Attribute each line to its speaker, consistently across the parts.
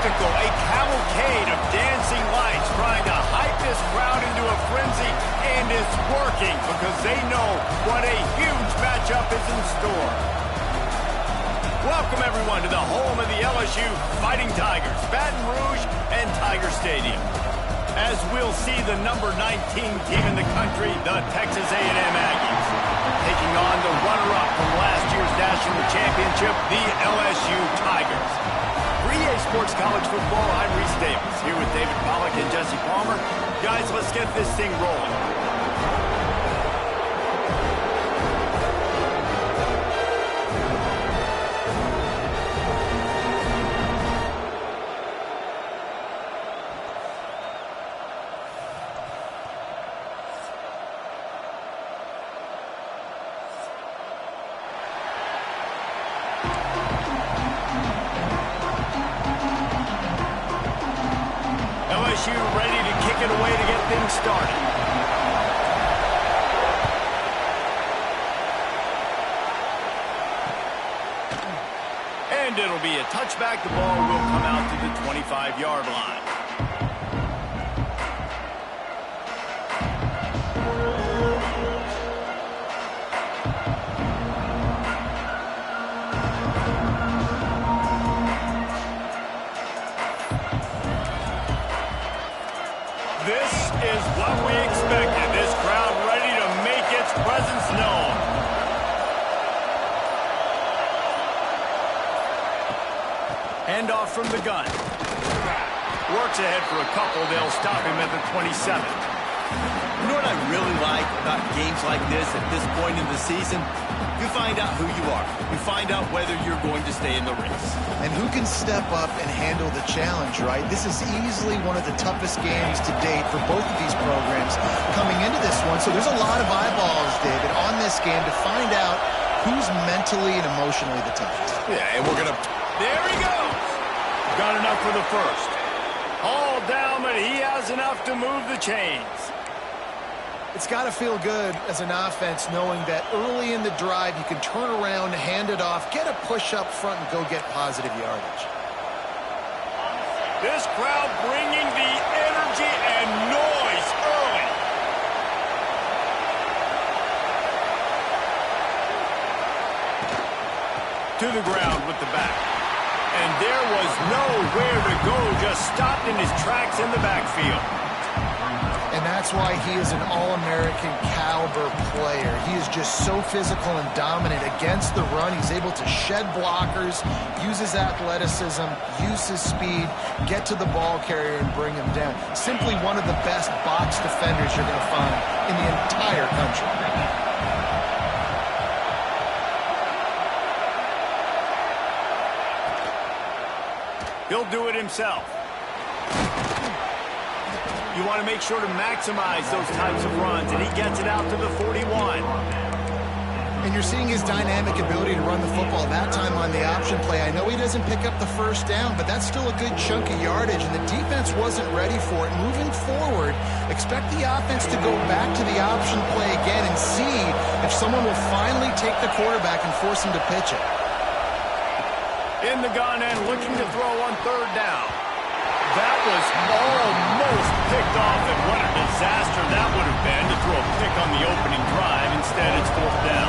Speaker 1: spectacle, a cavalcade of dancing lights trying to hype this crowd into a frenzy, and it's working because they know what a huge matchup is in store. Welcome, everyone, to the home of the LSU Fighting Tigers, Baton Rouge and Tiger Stadium. As we'll see the number 19 team in the country, the Texas A&M Aggies, taking on the runner-up from last year's national championship, the LSU Tigers. For EA Sports College Football, I'm Reese Davis, here with David Pollack and Jesse Palmer. Guys, let's get this thing rolling. LSU ready to kick it away to get things started. And it'll be a touchback. The ball will come out to the 25-yard line. This is what we expected. This crowd ready to make its presence known. Handoff from the gun. Works ahead for a couple. They'll stop him at the 27.
Speaker 2: You know what I really like about games like this at this point in the season? You find out who you are. You find out whether you're going to stay in the race.
Speaker 3: And who can step up and handle the challenge, right? This is easily one of the toughest games to date for both of these programs coming into this one. So there's a lot of eyeballs, David, on this game to find out who's mentally and emotionally the toughest.
Speaker 1: Yeah, and we're going to... There he goes! Got enough for the first. All down, but he has enough to move the chains.
Speaker 3: It's got to feel good as an offense knowing that early in the drive you can turn around, hand it off, get a push up front, and go get positive yardage.
Speaker 1: This crowd bringing the energy and noise early. To the ground with the back. And there was nowhere to go, just stopped in his tracks in the backfield.
Speaker 3: And that's why he is an All-American caliber player. He is just so physical and dominant against the run. He's able to shed blockers, use his athleticism, use his speed, get to the ball carrier and bring him down. Simply one of the best box defenders you're going to find in the entire country.
Speaker 1: He'll do it himself. You want to make sure to maximize those types of runs, and he gets it out to the 41.
Speaker 3: And you're seeing his dynamic ability to run the football that time on the option play. I know he doesn't pick up the first down, but that's still a good chunk of yardage, and the defense wasn't ready for it. Moving forward, expect the offense to go back to the option play again and see if someone will finally take the quarterback and force him to pitch it.
Speaker 1: In the gun and looking to throw on third down. That was almost picked off, and what a disaster that would have been to throw a pick on the opening drive. Instead, it's fourth down.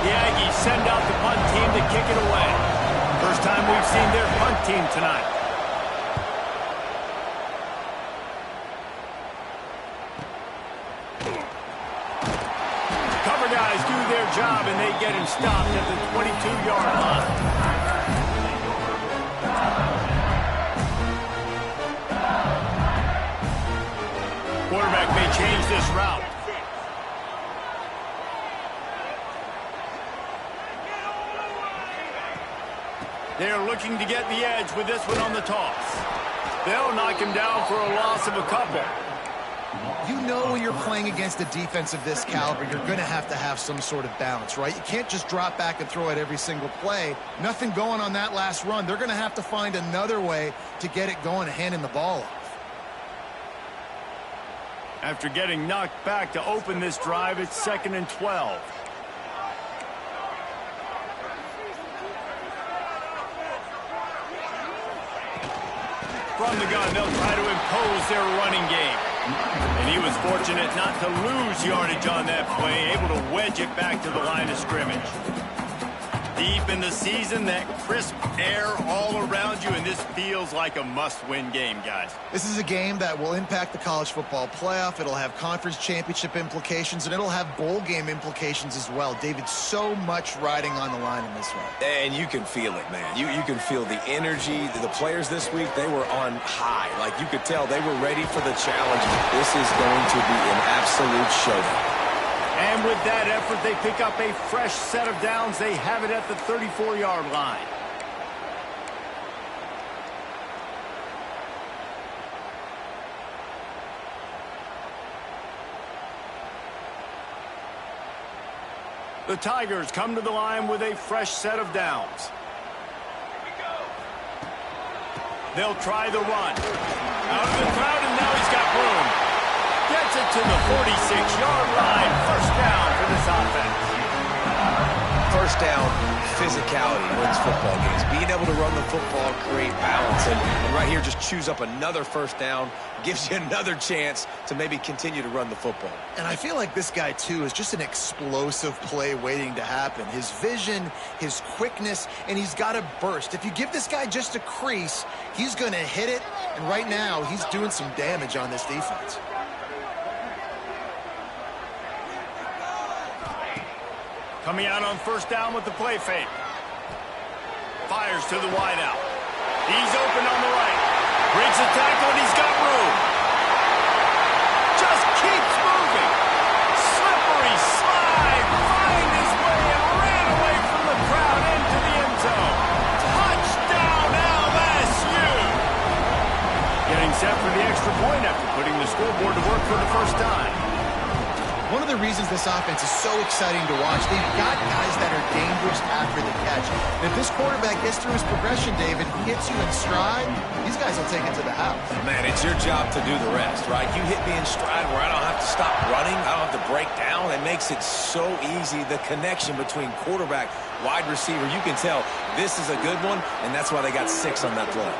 Speaker 1: The Aggies send out the punt team to kick it away. First time we've seen their punt team tonight. Cover guys do their job, and they get him stopped at the 22-yard line. Quarterback may change this route. They're looking to get the edge with this one on the toss. They'll knock him down for a loss of a couple.
Speaker 3: You know when you're playing against a defense of this caliber, you're going to have some sort of balance, right? You can't just drop back and throw it every single play. Nothing going on that last run. They're going to have to find another way to get it going and handing the ball off.
Speaker 1: After getting knocked back to open this drive, it's 2nd and 12. From the gun, they'll try to impose their running game. And he was fortunate not to lose yardage on that play, able to wedge it back to the line of scrimmage. Deep in the season, that crisp air all around you, and this feels like a must-win game, guys.
Speaker 3: This is a game that will impact the college football playoff. It'll have conference championship implications, and it'll have bowl game implications as well. David, so much riding on the line in this one.
Speaker 4: And you can feel it, man. You can feel the energy. The players this week, they were on high. Like, you could tell they were ready for the challenge. This is going to be an absolute showdown.
Speaker 1: And with that effort, they pick up a fresh set of downs. They have it at the 34-yard line. The Tigers come to the line with a fresh set of downs. They'll try the run. Out of the crowd, and now he's got room. Gets it to the 46-yard line. First down for this offense.
Speaker 4: First down, physicality wins football games. Being able to run the football, create balance, and right here just choose up another first down, gives you another chance to maybe continue to run the football.
Speaker 3: And I feel like this guy, too, is just an explosive play waiting to happen. His vision, his quickness, and he's got a burst. If you give this guy just a crease, he's going to hit it, and right now he's doing some damage on this defense.
Speaker 1: Coming out on first down with the play fake. Fires to the wideout. He's open on the right. Breaks the tackle, and he's got room. Just keeps moving. Slippery slide. Find his way and ran away from the crowd into the end zone. Touchdown, LSU. Getting set for the extra point after putting the scoreboard to work for the first time.
Speaker 3: One of the reasons this offense is so exciting to watch, they've got guys that are dangerous after the catch. And if this quarterback gets through his progression, David, hits you in stride, these guys will take it to the house.
Speaker 4: Man, it's your job to do the rest, right? You hit me in stride where I don't have to stop running. I don't have to break down. It makes it so easy. The connection between quarterback, wide receiver, you can tell this is a good one, and that's why they got 6 on that play.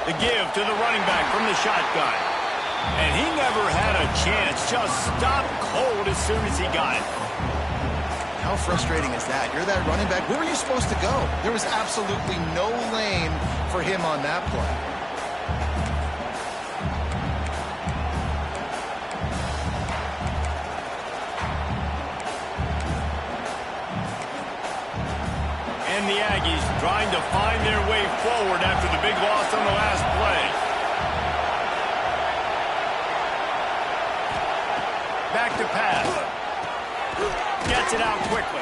Speaker 1: The give to the running back from the shotgun. And he never had a chance. Just stopped cold as soon as he got it.
Speaker 3: How frustrating is that? You're that running back. Where were you supposed to go? There was absolutely no lane for him on that play.
Speaker 1: And the Aggies trying to find their way forward after the big loss on the last play. Back to pass. Gets it out quickly.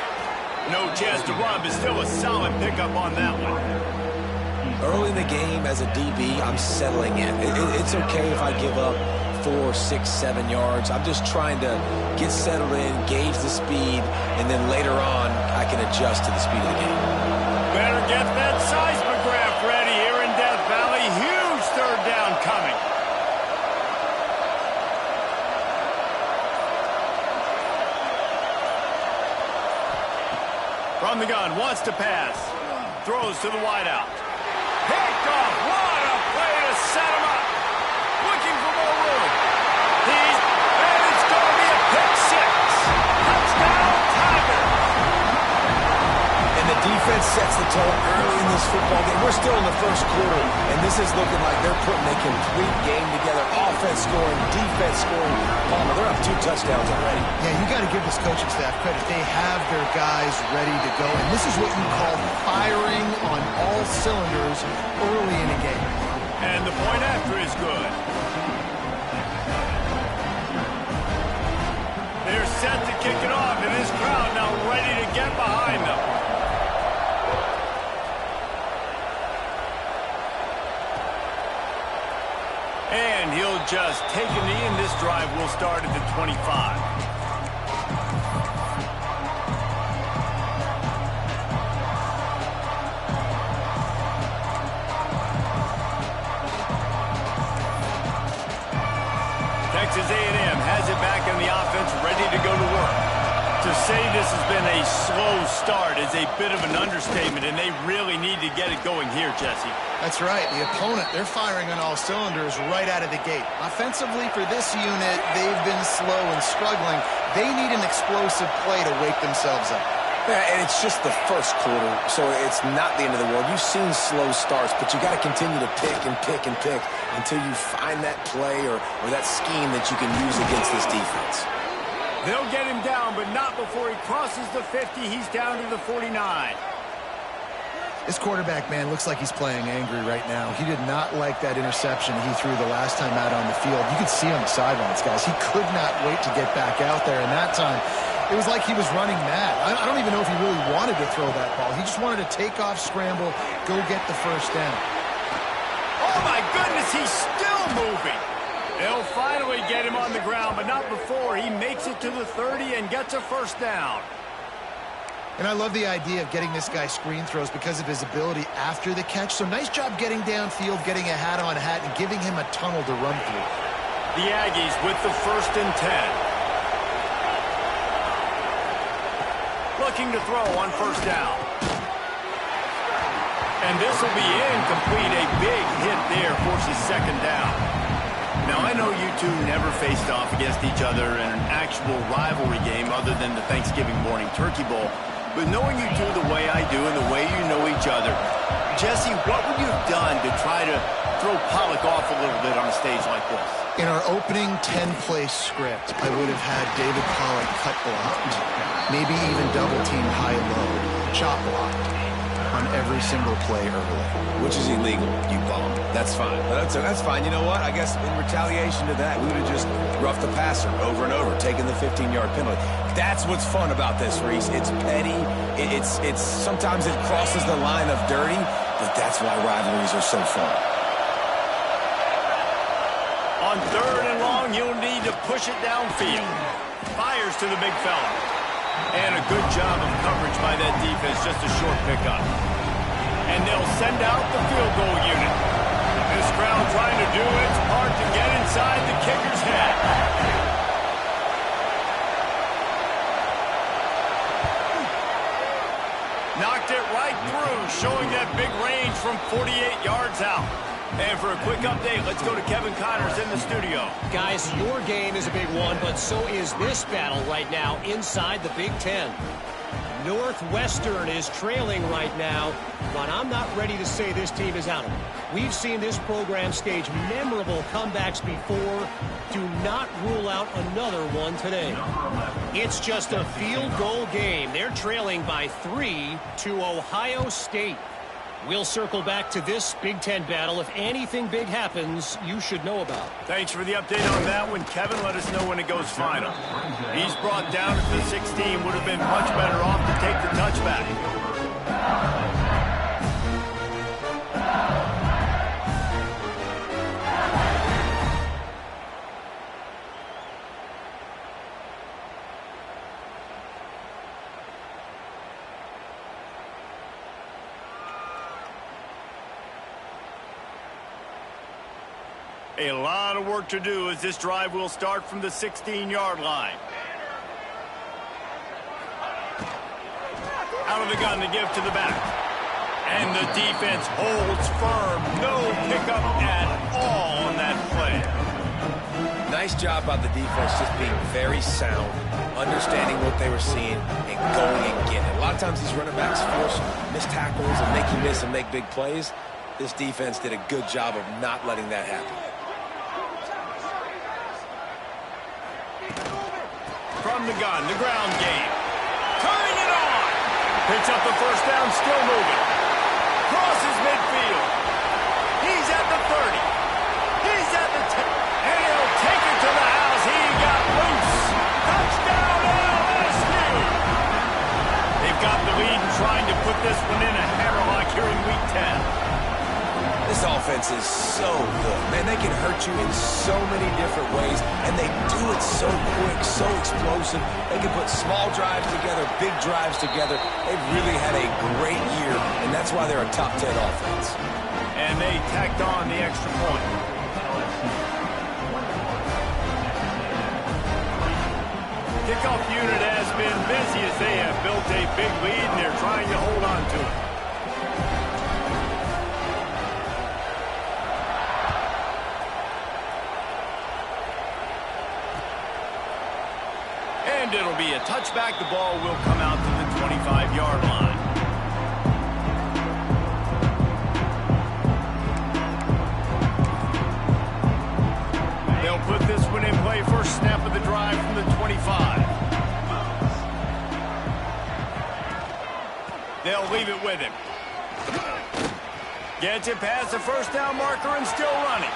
Speaker 1: No chance to run, but still a solid pickup on that one.
Speaker 4: Early in the game as a DB, I'm settling in. It's okay if I give up 4, 6, 7 yards. I'm just trying to get settled in, gauge the speed, and then later on, I can adjust to the speed of the game.
Speaker 1: Better get that seismograph ready here in Death Valley. Huge third down coming. From the gun, wants to pass. Throws to the wideout. Picked off. What a play to set him up. Looking for more room. And it's going to be a pick six. Touchdown, Tigers.
Speaker 4: And the defense sets the tone early in this football game. We're still in the first quarter, and this is looking like they're putting a complete game together. Offense scoring, defense scoring. Palmer, they're up 2 touchdowns already.
Speaker 3: Yeah, you got to give this coaching staff credit. They have their guys ready to go, and this is what you call firing on all cylinders early in a game.
Speaker 1: And the point after is good. They're set to kick it off, and this crowd now ready to get behind them. And he'll just take a knee, and this drive will start at the 25. To say this has been a slow start is a bit of an understatement, and they really need to get it going here, Jesse.
Speaker 3: That's right. The opponent, they're firing on all cylinders right out of the gate. Offensively for this unit, they've been slow and struggling. They need an explosive play to wake themselves up.
Speaker 4: Yeah, and it's just the first quarter, so it's not the end of the world. You've seen slow starts, but you got to continue to pick and pick and pick until you find that play or that scheme that you can use against this defense.
Speaker 1: They'll get him down, but not before he crosses the 50. He's down to the 49.
Speaker 3: This quarterback, man, looks like he's playing angry right now. He did not like that interception he threw the last time out on the field. You could see on the sidelines, guys. He could not wait to get back out there, and that time it was like he was running mad. I don't even know if he really wanted to throw that ball. He just wanted to take off, scramble, go get the first down.
Speaker 1: Oh, my goodness, he's still moving. They'll finally get him on the ground, but not before he makes it to the 30 and gets a first down.
Speaker 3: And I love the idea of getting this guy screen throws because of his ability after the catch. So nice job getting downfield, getting a hat-on-hat, and giving him a tunnel to run through.
Speaker 1: The Aggies with the 1st and 10. Looking to throw on first down. And this will be incomplete. A big hit there forces second down. Now, I know you two never faced off against each other in an actual rivalry game other than the Thanksgiving morning Turkey Bowl. But knowing you two the way I do and the way you know each other, Jesse, what would you have done to try to throw Pollock off a little bit on a stage like this?
Speaker 3: In our opening 10-play script, I would have had David Pollock cut blocked, maybe even double-team high-low, chop blocked on every single play early.
Speaker 4: Which is illegal, you bum. That's fine. But that's fine. You know what? I guess in retaliation to that, we would have just roughed the passer over and over, taking the 15-yard penalty. That's what's fun about this, Reese. It's petty. It's sometimes it crosses the line of dirty, but that's why rivalries are so fun.
Speaker 1: On 3rd and long, you'll need to push it downfield. Fires to the big fella. And a good job of coverage by that defense, just a short pickup. And they'll send out the field goal unit. This crowd trying to do its part to get inside the kicker's head. Knocked it right through, showing that big range from 48 yards out. And for a quick update, let's go to Kevin Connors in the studio.
Speaker 5: Guys, your game is a big one, but so is this battle right now inside the Big Ten. Northwestern is trailing right now, but I'm not ready to say this team is out of it. We've seen this program stage memorable comebacks before. Do not rule out another one today. It's just a field goal game. They're trailing by 3 to Ohio State. We'll circle back to this Big Ten battle. If anything big happens, you should know about.
Speaker 1: Thanks for the update on that one, Kevin. Let us know when it goes final. He's brought down to the 16. Would have been much better off to take the touchback. A lot of work to do as this drive will start from the 16-yard line. Out of the gun to give to the back. And the defense holds firm. No pickup at all on that play.
Speaker 4: Nice job by the defense just being very sound, understanding what they were seeing, and going and getting it. A lot of times these running backs force missed tackles and make you miss and make big plays. This defense did a good job of not letting that happen.
Speaker 1: From the gun, the ground game. Turning it on. Picks up the first down, still moving. Crosses midfield. He's at the 30. He's at the 10. And he'll take it to the house. He got loose. Touchdown LSU. They've got the lead and trying to put this one in a hammerlock here in Week 10.
Speaker 4: This offense is so good. Man, they can hurt you in so many different ways, and they do it so quick, so explosive. They can put small drives together, big drives together. They've really had a great year, and that's why they're a top 10 offense.
Speaker 1: And they tacked on the extra point. kickoff unit has been busy as they have built a big lead, and they're trying to hold on to it. And it'll be a touchback. The ball will come out to the 25-yard line. They'll put this one in play. First snap of the drive from the 25. They'll leave it with him. Gets it past the first down marker and still running.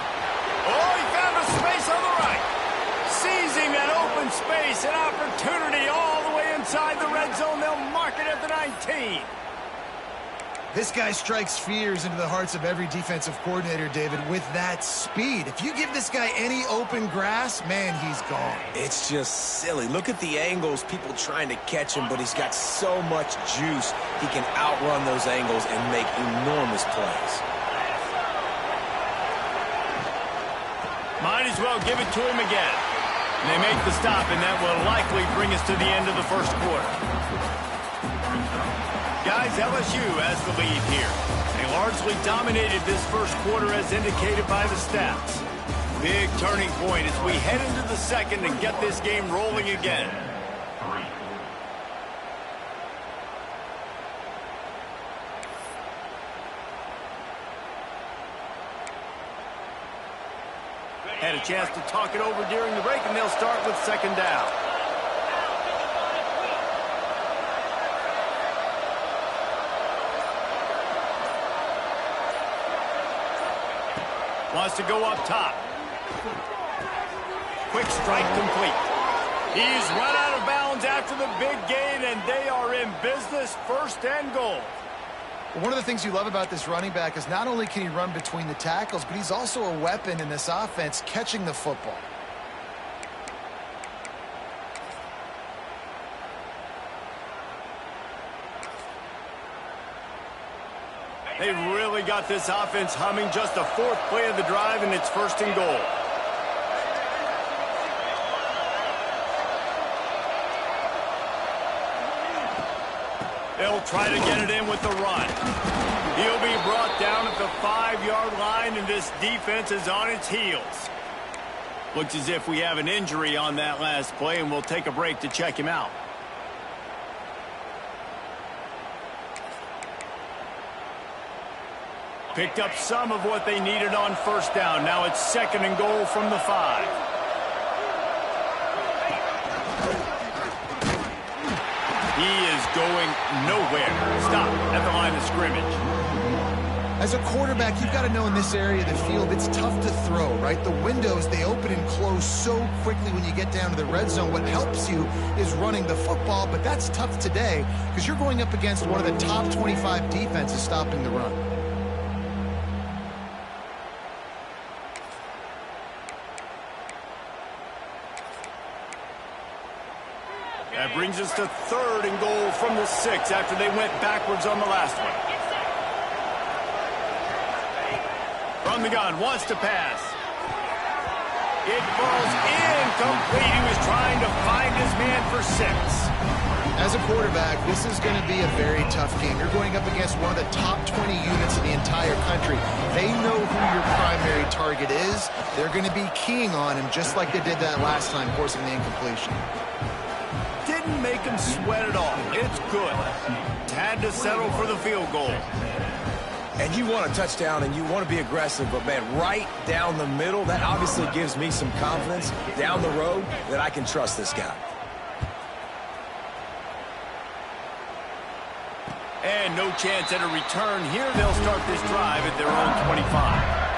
Speaker 1: Oh, he found a space on the right. Seizing that open space, an opportunity all the way inside the red zone. They'll mark it at the 19.
Speaker 3: This guy strikes fears into the hearts of every defensive coordinator, David, with that speed. If you give this guy any open grass, man, he's gone.
Speaker 4: It's just silly. Look at the angles, people trying to catch him, but he's got so much juice. He can outrun those angles and make enormous plays.
Speaker 1: Might as well give it to him again. They make the stop, and that will likely bring us to the end of the first quarter. Guys, LSU has the lead here. They largely dominated this first quarter as indicated by the stats. Big turning point as we head into the second and get this game rolling again. Had a chance to talk it over during the break, and they'll start with second down. Wants to go up top. Quick strike complete. He's run out of bounds after the big gain, and they are in business, first and goal.
Speaker 3: One of the things you love about this running back is not only can he run between the tackles, but he's also a weapon in this offense catching the football.
Speaker 1: They really got this offense humming. Just the fourth play of the drive, and it's first and goal. They'll try to get it in with the run. He'll be brought down at the 5-yard line, and this defense is on its heels. Looks as if we have an injury on that last play, and we'll take a break to check him out. Picked up some of what they needed on first down. Now it's second and goal from the 5. He is going nowhere. Stop at the line of scrimmage.
Speaker 3: As a quarterback, you've got to know in this area of the field, it's tough to throw, right? The windows, they open and close so quickly when you get down to the red zone. What helps you is running the football, but that's tough today because you're going up against one of the top 25 defenses stopping the run.
Speaker 1: That brings us to third and goal from the 6 after they went backwards on the last one. From the gun, wants to pass. It falls incomplete. He was trying to find his man for 6.
Speaker 3: As a quarterback, this is going to be a very tough game. You're going up against one of the top 20 units in the entire country. They know who your primary target is. They're going to be keying on him just like they did that last time, forcing the incompletion.
Speaker 1: Didn't make him sweat at all. It's good. Had to settle for the field goal.
Speaker 4: And you want a touchdown and you want to be aggressive, but man, right down the middle, that obviously gives me some confidence down the road that I can trust this guy.
Speaker 1: And no chance at a return here. They'll start this drive at their own 25.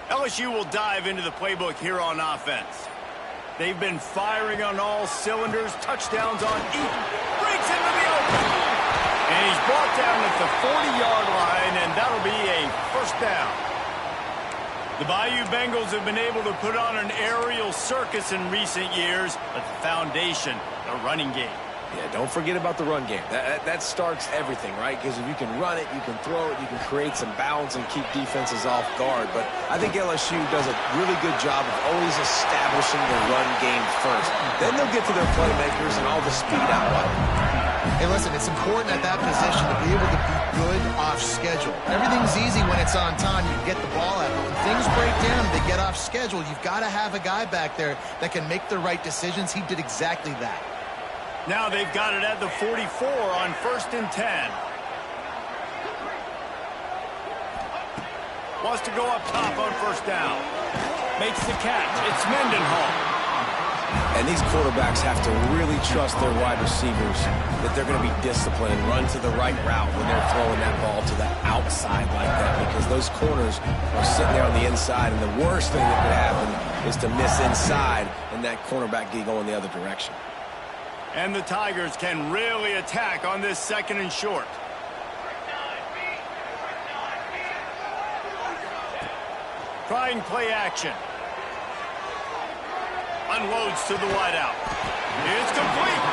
Speaker 1: LSU will dive into the playbook here on offense. They've been firing on all cylinders, touchdowns on each. Breaks into the open. And he's brought down at the 40-yard line, and that'll be a first down. The Bayou Bengals have been able to put on an aerial circus in recent years, but the foundation, the running game.
Speaker 4: Yeah, don't forget about the run game. That starts everything, right? Because if you can run it, you can throw it, you can create some balance and keep defenses off guard. But I think LSU does a really good job of always establishing the run game first. Then they'll get to their playmakers and all the speed out wide.
Speaker 3: Hey, listen, it's important at that position to be able to be good off schedule. Everything's easy when it's on time. You can get the ball out. But when things break down and they get off schedule, you've got to have a guy back there that can make the right decisions. He did exactly that.
Speaker 1: Now they've got it at the 44 on 1st and 10. Wants to go up top on 1st down. Makes the catch. It's Mendenhall.
Speaker 4: And these quarterbacks have to really trust their wide receivers that they're going to be disciplined and run to the right route when they're throwing that ball to the outside like that, because those corners are sitting there on the inside, and the worst thing that could happen is to miss inside and that cornerback get going the other direction.
Speaker 1: And the Tigers can really attack on this 2nd and short. Trying play action. Unloads to the wideout. It's complete.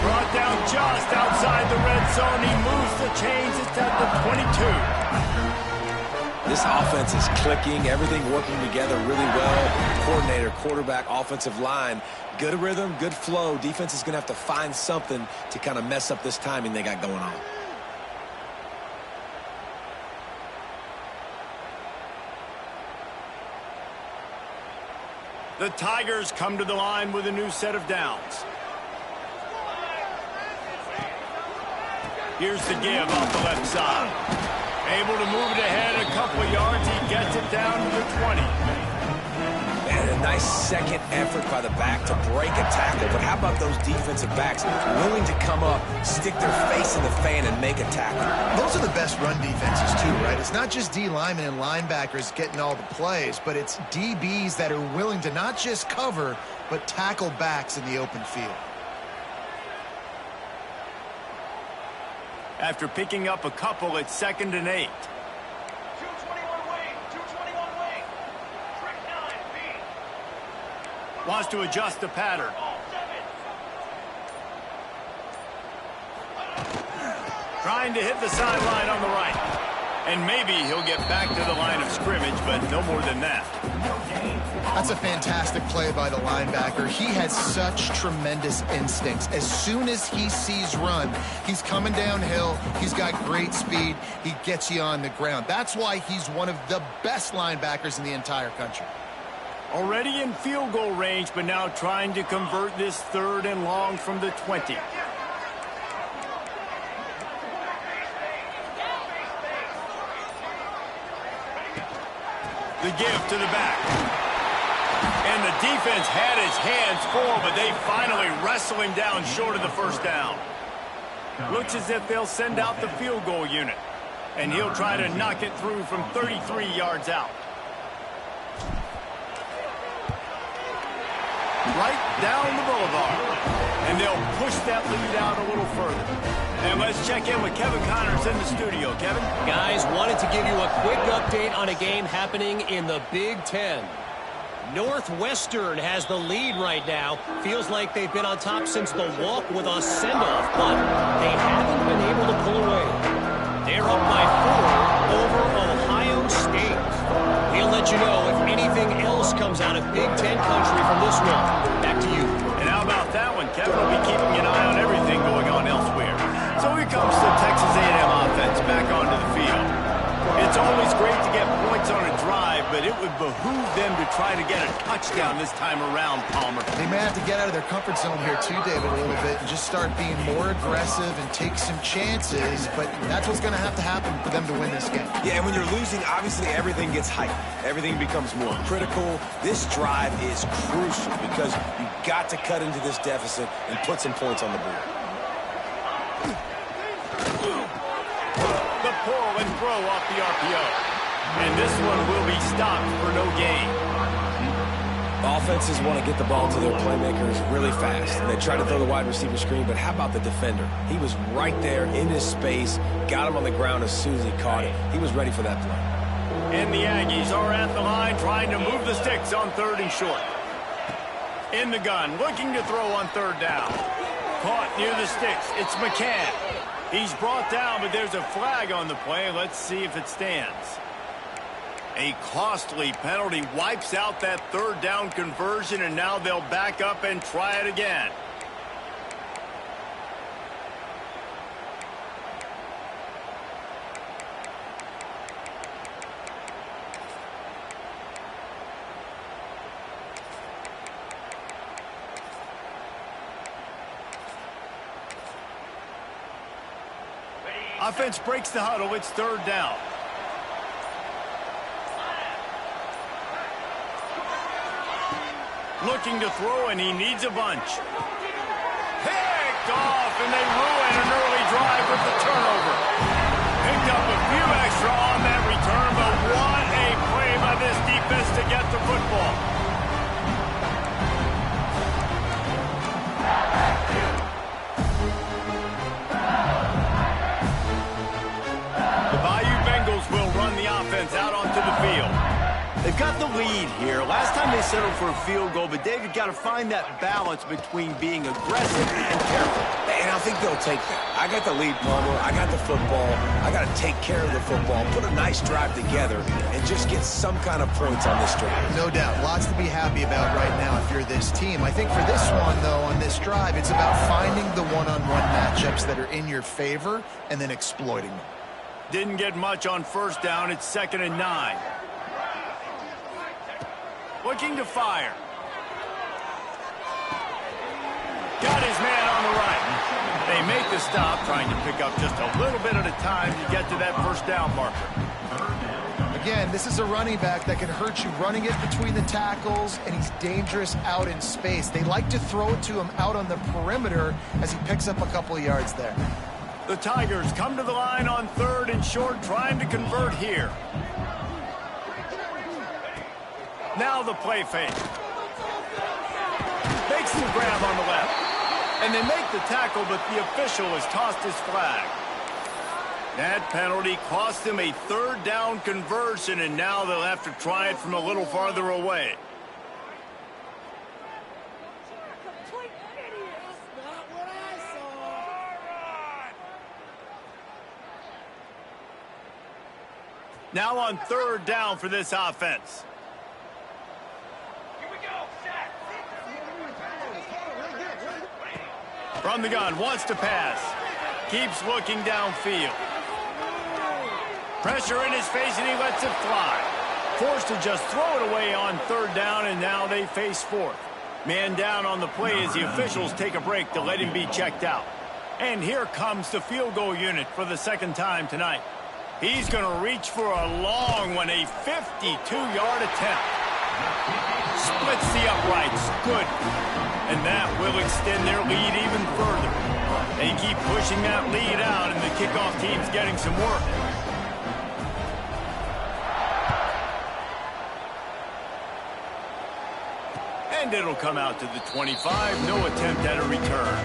Speaker 1: Brought down just outside the red zone. He moves the chains. It's at the 22.
Speaker 4: This offense is clicking. Everything working together really well. Coordinator, quarterback, offensive line. Good rhythm, good flow. Defense is going to have to find something to kind of mess up this timing they got going on.
Speaker 1: The Tigers come to the line with a new set of downs. Here's the give off the left side. Able to move it ahead a couple of yards. He gets it down to the 20.
Speaker 4: And a nice second effort by the back to break a tackle. But how about those defensive backs willing to come up, stick their face in the fan, and make a tackle?
Speaker 3: Those are the best run defenses too, right? It's not just D linemen and linebackers getting all the plays, but it's DBs that are willing to not just cover, but tackle backs in the open field.
Speaker 1: After picking up a couple, it's 2nd and 8. Wants to adjust the pattern. Trying to hit the sideline on the right. And maybe he'll get back to the line of scrimmage, but no more than that.
Speaker 3: That's a fantastic play by the linebacker. He has such tremendous instincts. As soon as he sees run, he's coming downhill. He's got great speed. He gets you on the ground. That's why he's one of the best linebackers in the entire country.
Speaker 1: Already in field goal range, but now trying to convert this 3rd and long from the 20. The give to the back. And the defense had his hands full, but they finally wrestle him down short of the 1st down. Looks as if they'll send out the field goal unit. And he'll try to knock it through from 33 yards out. Right down the boulevard. And they'll push that lead out a little further. And let's check in with Kevin Connors in the studio. Kevin?
Speaker 5: Guys, wanted to give you a quick update on a game happening in the Big Ten. Northwestern has the lead right now. Feels like they've been on top since the walk with a send-off, but they haven't been able to pull away. They're up by 4 over Ohio State. We'll let you know if anything else comes out of Big Ten country from this one. Back to you.
Speaker 1: And how about that one? Kevin will be keeping an eye on everything going on elsewhere. So here comes the Texas A&M offense back onto the field. It's always great to get points on a drive, but it would behoove them to try to get a touchdown this time around, Palmer.
Speaker 3: They may have to get out of their comfort zone here too, David, a little bit and just start being more aggressive and take some chances, but that's what's going to happen for them to win this game.
Speaker 4: Yeah, and when you're losing, obviously everything gets heightened. Everything becomes more critical. This drive is crucial because you've got to cut into this deficit and put some points on the board.
Speaker 1: The pull and throw off the RPO. And this one will be stopped for no gain.
Speaker 4: Offenses want to get the ball to their playmakers really fast. And they try to throw the wide receiver screen, but how about the defender? He was right there in his space, got him on the ground as soon as he caught it. He was ready for that play.
Speaker 1: And the Aggies are at the line trying to move the sticks on 3rd and short. In the gun, looking to throw on 3rd down. caught near the sticks. It's McCann. He's brought down, but there's a flag on the play. Let's see if it stands. A costly penalty wipes out that third down conversion, and now they'll back up and try it again. Offense breaks the huddle. It's third down. Looking to throw, and he needs a bunch. Picked off, and they ruin an early drive with the turnover. Picked up a few extra on that return, but what a play by this defense to get the football. The Bayou Bengals will run the offense out onto the field.
Speaker 2: They've got the lead here. Last time they settled for a field goal, but David got to find that balance between being aggressive and careful.
Speaker 4: And I think they'll take that. I got the lead, Palmer. I got the football. I got to take care of the football, put a nice drive together, and just get some kind of points on this drive.
Speaker 3: No doubt. Lots to be happy about right now if you're this team. I think for this one, though, on this drive, it's about finding the one-on-one matchups that are in your favor and then exploiting them.
Speaker 1: Didn't get much on first down. It's 2nd and 9. Looking to fire. Got his man on the right. They make the stop, trying to pick up just a little bit at a time to get to that first down marker.
Speaker 3: Again, this is a running back that can hurt you running it between the tackles, and he's dangerous out in space. They like to throw it to him out on the perimeter as he picks up a couple of yards there.
Speaker 1: The Tigers come to the line on 3rd and short, trying to convert here. Now the play fake. Makes the grab on the left. And they make the tackle, but the official has tossed his flag. That penalty cost them a 3rd down conversion, and now they'll have to try it from a little farther away. Now on 3rd down for this offense. From the gun, wants to pass. Keeps looking downfield. Pressure in his face, and he lets it fly. Forced to just throw it away on 3rd down, and now they face 4th. Man down on the play as the officials take a break to let him be checked out. And here comes the field goal unit for the 2nd time tonight. He's going to reach for a long one, a 52-yard attempt. Splits the uprights. Good. And that will extend their lead even further. They keep pushing that lead out, and the kickoff team's getting some work. And it'll come out to the 25. No attempt at a return.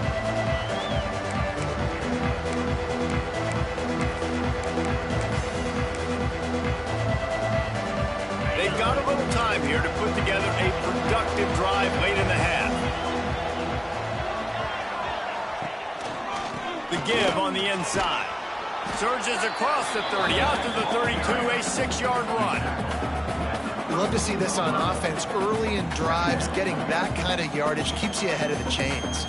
Speaker 1: They've got a little time here to put together a productive drive late in the half. The give on the inside. Surges across the 30, out to the 32, a 6-yard run.
Speaker 3: We love to see this on offense early in drives. Getting that kind of yardage keeps you ahead of the chains.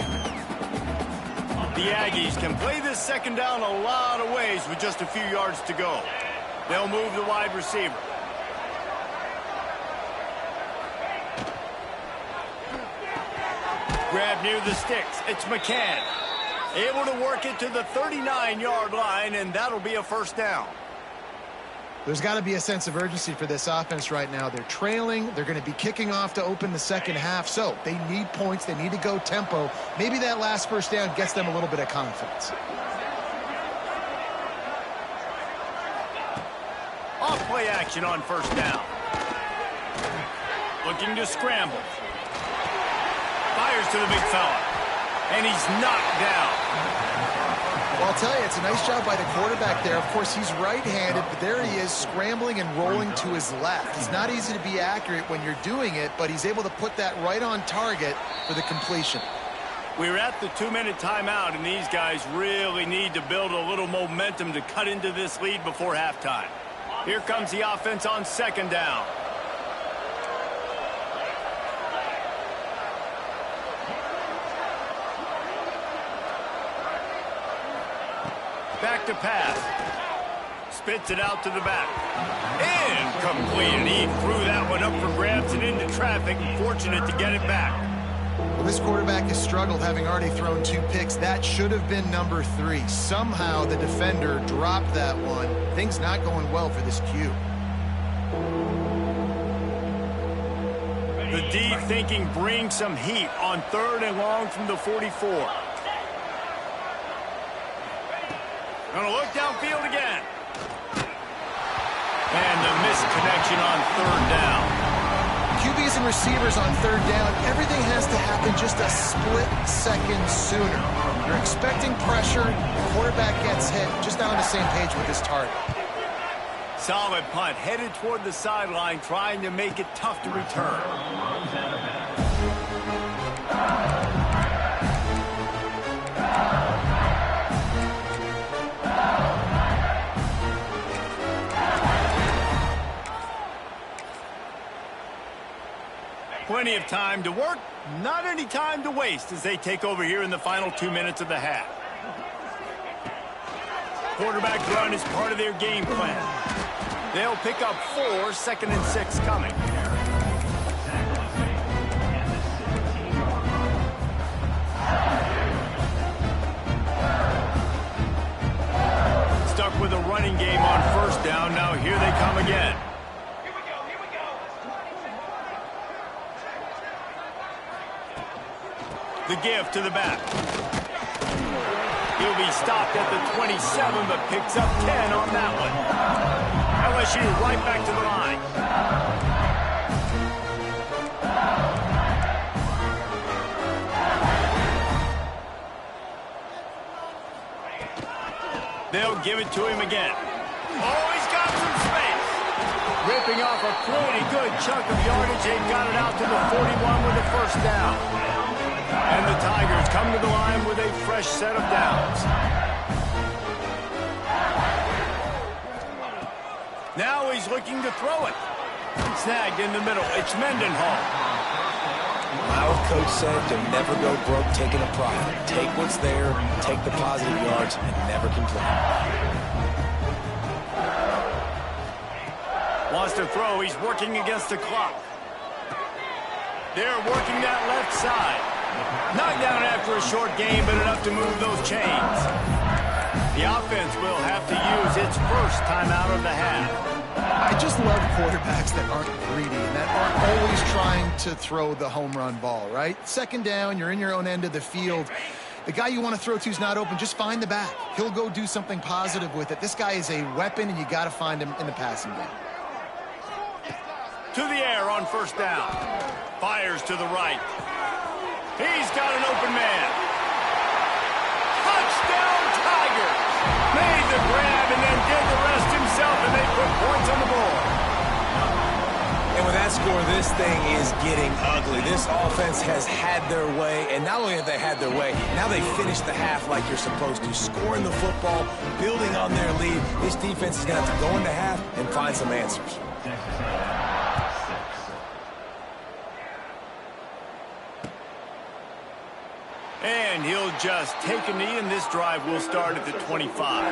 Speaker 1: The Aggies can play this 2nd down a lot of ways with just a few yards to go. They'll move the wide receiver. Grab near the sticks. It's McCann. Able to work it to the 39-yard line, and that'll be a 1st down.
Speaker 3: There's got to be a sense of urgency for this offense right now. They're trailing. They're going to be kicking off to open the 2nd half, so they need points. They need to go tempo. Maybe that last 1st down gets them a little bit of confidence.
Speaker 1: Off play action on 1st down. Looking to scramble. Fires to the big fella. And he's knocked down.
Speaker 3: Well, I'll tell you, it's a nice job by the quarterback there. Of course, he's right-handed, but there he is scrambling and rolling to his left. It's not easy to be accurate when you're doing it, but he's able to put that right on target for the completion.
Speaker 1: We're at the 2-minute timeout, and these guys really need to build a little momentum to cut into this lead before halftime. Here comes the offense on second down. Back to pass. Spits it out to the back. Incomplete, and he threw that one up for grabs and into traffic. Fortunate to get it back.
Speaker 3: Well, this quarterback has struggled, having already thrown 2 picks. That should have been number 3. Somehow the defender dropped that one. Things not going well for this Q.
Speaker 1: The deep thinking brings some heat on 3rd and long from the 44. Gonna look downfield again. And the missed connection on 3rd down.
Speaker 3: QBs and receivers on 3rd down, everything has to happen just a split second sooner. You're expecting pressure, the quarterback gets hit, just not on the same page with his target.
Speaker 1: Solid punt, headed toward the sideline, trying to make it tough to return. Plenty of time to work, not any time to waste as they take over here in the final 2 minutes of the half. Quarterback run is part of their game plan. They'll pick up 4, 2nd and 6 coming. Stuck with a running game on 1st down. Now here they come again. The give to the back. He'll be stopped at the 27, but picks up 10 on that one. LSU right back to the line. They'll give it to him again. Oh, he's got some space. Ripping off a pretty good chunk of yardage. They got it out to the 41 with the 1st down. And the Tigers come to the line with a fresh set of downs. Now he's looking to throw it. Snagged in the middle. It's Mendenhall.
Speaker 4: My old coach said to never go broke taking a profit. Take what's there, take the positive yards, and never complain.
Speaker 1: Wants to throw. He's working against the clock. They're working that left side. Knocked down after a short game, but enough to move those chains. The offense will have to use its first timeout of the half.
Speaker 3: I just love quarterbacks that aren't greedy and that aren't always trying to throw the home run ball, right? 2nd down, you're in your own end of the field. The guy you want to throw to is not open. Just find the back. He'll go do something positive with it. This guy is a weapon, and you got to find him in the passing game.
Speaker 1: To the air on 1st down. Fires to the right. He's got an open man. Touchdown, Tigers! Made the grab and then did the rest himself, and they put points on the board.
Speaker 4: And with that score, this thing is getting ugly. This offense has had their way, and not only have they had their way, now they finish the half like you're supposed to, scoring the football, building on their lead. This defense is going to have to go into half and find some answers.
Speaker 1: And he'll just take a knee, and this drive will start at the 25.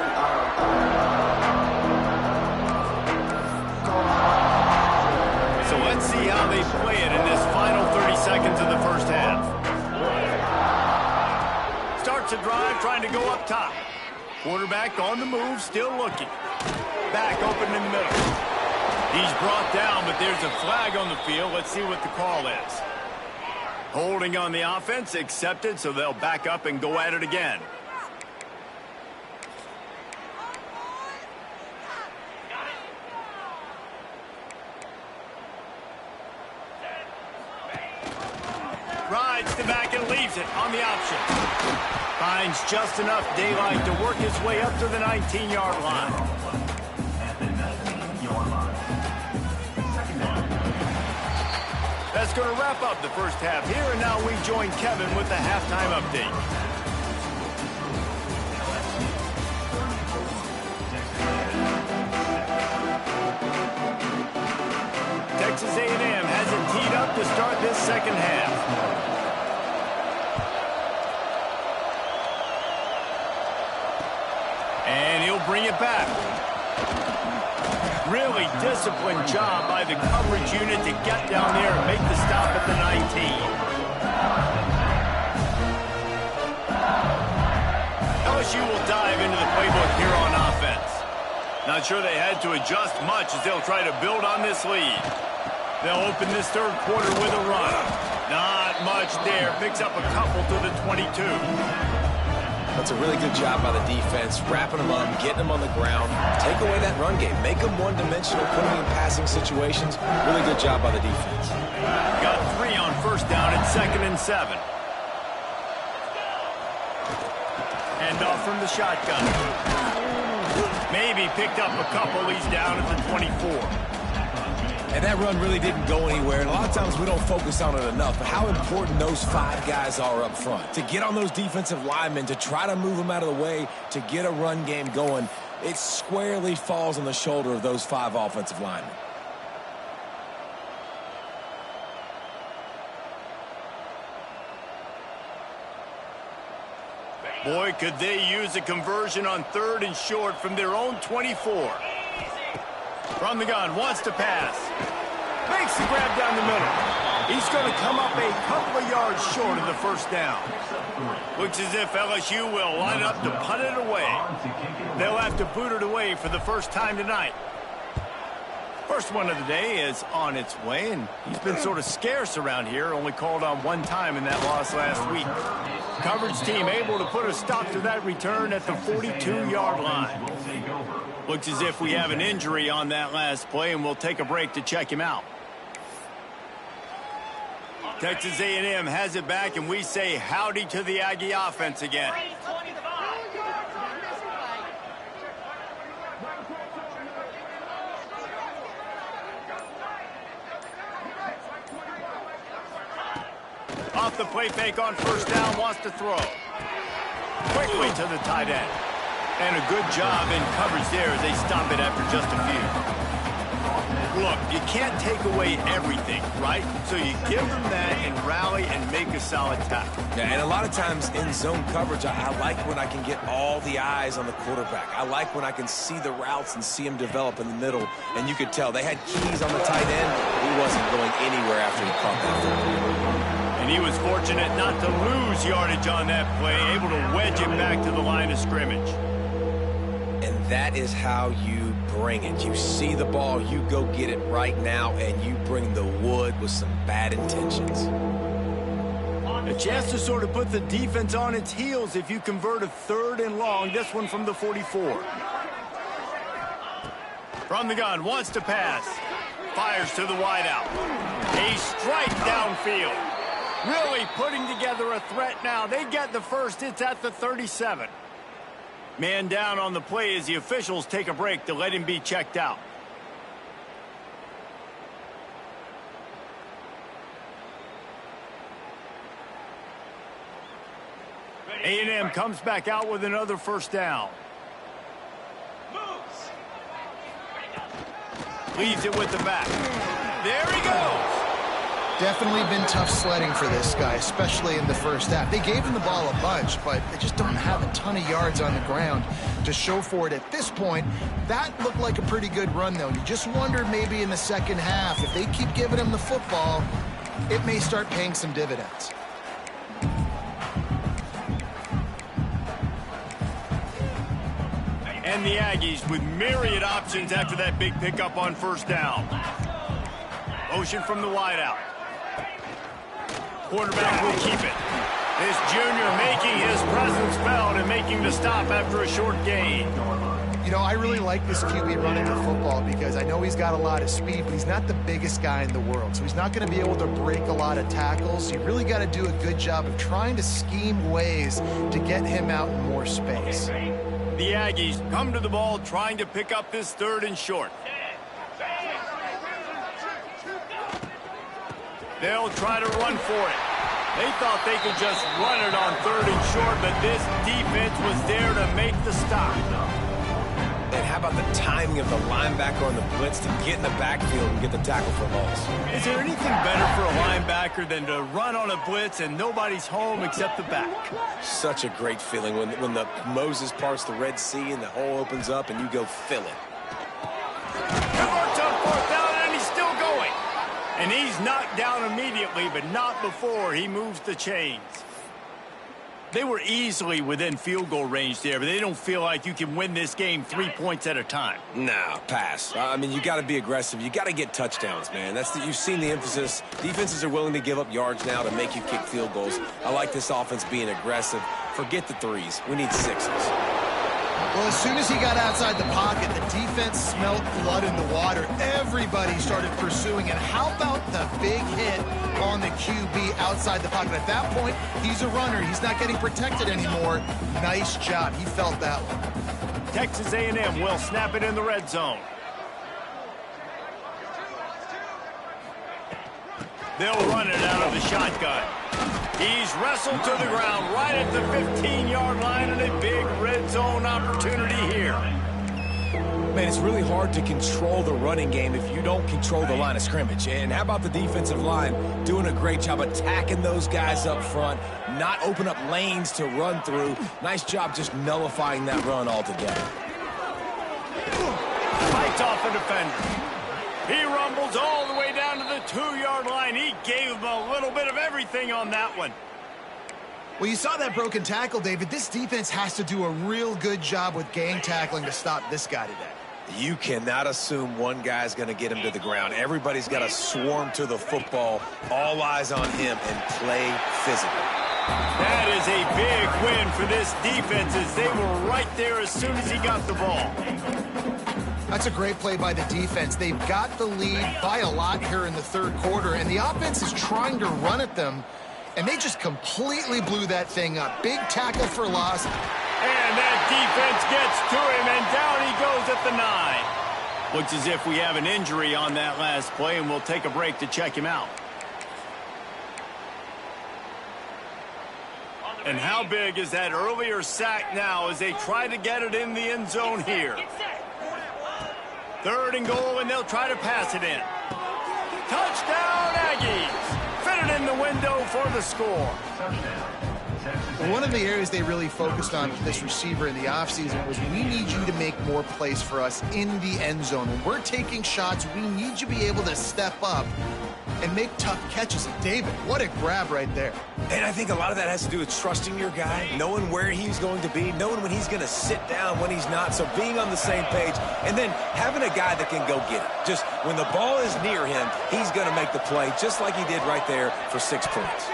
Speaker 1: So let's see how they play it in this final 30 seconds of the 1st half. Starts a drive trying to go up top. Quarterback on the move, still looking. Back open in the middle. He's brought down, but there's a flag on the field. Let's see what the call is. Holding on the offense, accepted, so they'll back up and go at it again. Rides the back and leaves it on the option. Finds just enough daylight to work his way up to the 19-yard line. As that's going to wrap up the first half here. And now we join Kevin with the halftime update. Texas A&M has it teed up to start this second half. And he'll bring it back. Really disciplined job by the coverage unit to get down there and make the stop at the 19. LSU will dive into the playbook here on offense. Not sure they had to adjust much as they'll try to build on this lead. They'll open this third quarter with a run. Not much there. Picks up a couple to the 22.
Speaker 4: That's a really good job by the defense, wrapping them up, getting them on the ground. Take away that run game. Make them one-dimensional, put them in passing situations. Really good job by the defense.
Speaker 1: Got 3 on first down and 2nd and 7. Hand off from the shotgun. Maybe picked up a couple. He's down at the 24.
Speaker 4: And that run really didn't go anywhere. And a lot of times we don't focus on it enough. But how important those 5 guys are up front. To get on those defensive linemen, to try to move them out of the way, to get a run game going, it squarely falls on the shoulder of those 5 offensive linemen.
Speaker 1: Boy, could they use a conversion on 3rd and short from their own 24. From the gun, wants to pass. Makes the grab down the middle. He's going to come up a couple of yards short of the first down. Looks as if LSU will line up to punt it away. They'll have to boot it away for the first time tonight. First one of the day is on its way, and he's been sort of scarce around here, only called on 1 time in that loss last week. Coverage team able to put a stop to that return at the 42-yard line. Looks as if we have an injury on that last play, and we'll take a break to check him out. Texas A&M has it back, and we say howdy to the Aggie offense again. Off the play fake on first down, wants to throw. Quickly to the tight end. And a good job in coverage there as they stop it after just a few. Look, you can't take away everything, right? So you give them that and rally and make a solid tackle.
Speaker 4: Yeah, and a lot of times in zone coverage, I like when I can get all the eyes on the quarterback. I like when I can see the routes and see him develop in the middle. And you could tell they had keys on the tight end. He wasn't going anywhere after he caught that football.
Speaker 1: And he was fortunate not to lose yardage on that play, able to wedge it back to the line of scrimmage.
Speaker 4: And that is how you bring it. You see the ball, you go get it right now, and you bring the wood with some bad intentions.
Speaker 1: A chance to sort of put the defense on its heels if you convert a 3rd and long. This one from the 44. From the gun, wants to pass. Fires to the wideout. A strike downfield. Really putting together a threat now. They get the first. It's at the 37. Man down on the play as the officials take a break to let him be checked out. A&M comes back out with another first down. Leaves it with the back. There he goes.
Speaker 3: Definitely been tough sledding for this guy, especially in the first half. They gave him the ball a bunch, but they just don't have a ton of yards on the ground to show for it at this point. That looked like a pretty good run, though. You just wondered maybe in the second half, if they keep giving him the football, it may start paying some dividends.
Speaker 1: And the Aggies with myriad options after that big pickup on first down. Motion from the wideout. Quarterback will keep it. This junior making his presence felt and making the stop after a short gain.
Speaker 3: You know, I really like this QB running the football because I know he's got a lot of speed, but he's not the biggest guy in the world. So he's not going to be able to break a lot of tackles. You really got to do a good job of trying to scheme ways to get him out in more space.
Speaker 1: The Aggies come to the ball trying to pick up this 3rd and short. They'll try to run for it. They thought they could just run it on 3rd and short, but this defense was there to make the stop.
Speaker 4: And how about the timing of the linebacker on the blitz to get in the backfield and get the tackle for loss?
Speaker 1: Is there anything better for a linebacker than to run on a blitz and nobody's home except the back?
Speaker 4: Such a great feeling when the Moses parts the Red Sea and the hole opens up and you go fill it.
Speaker 1: Converts on 4th down, and he's still going. And he's knocked down immediately, but not before he moves the chains. They were easily within field goal range there, but they don't feel like you can win this game 3 points at a time.
Speaker 4: No, pass. I mean, you got to be aggressive. You got to get touchdowns, man. You've seen the emphasis. Defenses are willing to give up yards now to make you kick field goals. I like this offense being aggressive. Forget the threes. We need sixes.
Speaker 3: Well, as soon as he got outside the pocket, the defense smelled blood in the water. Everybody started pursuing. And how about the big hit on the QB outside the pocket? At that point, he's a runner. He's not getting protected anymore. Nice job. He felt that one.
Speaker 1: Texas A&M will snap it in the red zone. They'll run it out of the shotgun. He's wrestled to the ground right at the 15-yard line, and a big red zone opportunity here.
Speaker 4: Man, it's really hard to control the running game if you don't control the line of scrimmage. And how about the defensive line doing a great job attacking those guys up front, not open up lanes to run through. Nice job just nullifying that run altogether.
Speaker 1: Fights off a defender. He rumbles all the way down to the 2-yard line. He gave him a little bit of everything on that one.
Speaker 3: Well, you saw that broken tackle, David. This defense has to do a real good job with gang tackling to stop this guy today.
Speaker 4: You cannot assume one guy's going to get him to the ground. Everybody's got to swarm to the football, all eyes on him, and play physical.
Speaker 1: That is a big win for this defense as they were right there as soon as he got the ball.
Speaker 3: That's a great play by the defense. They've got the lead by a lot here in the 3rd quarter, and the offense is trying to run at them, and they just completely blew that thing up. Big tackle for loss.
Speaker 1: And that defense gets to him, and down he goes at the 9. Looks as if we have an injury on that last play, and we'll take a break to check him out. And how big is that earlier sack now as they try to get it in the end zone here? 3rd and goal, and they'll try to pass it in. Touchdown, Aggies! Fitted in the window for the score.
Speaker 3: One of the areas they really focused on for this receiver in the offseason was we need you to make more plays for us in the end zone. When we're taking shots, we need you to be able to step up and make tough catches. And David, what a grab right there.
Speaker 4: And I think a lot of that has to do with trusting your guy, knowing where he's going to be, knowing when he's going to sit down, when he's not. So being on the same page, and then having a guy that can go get it. Just when the ball is near him, he's going to make the play, just like he did right there for 6 points.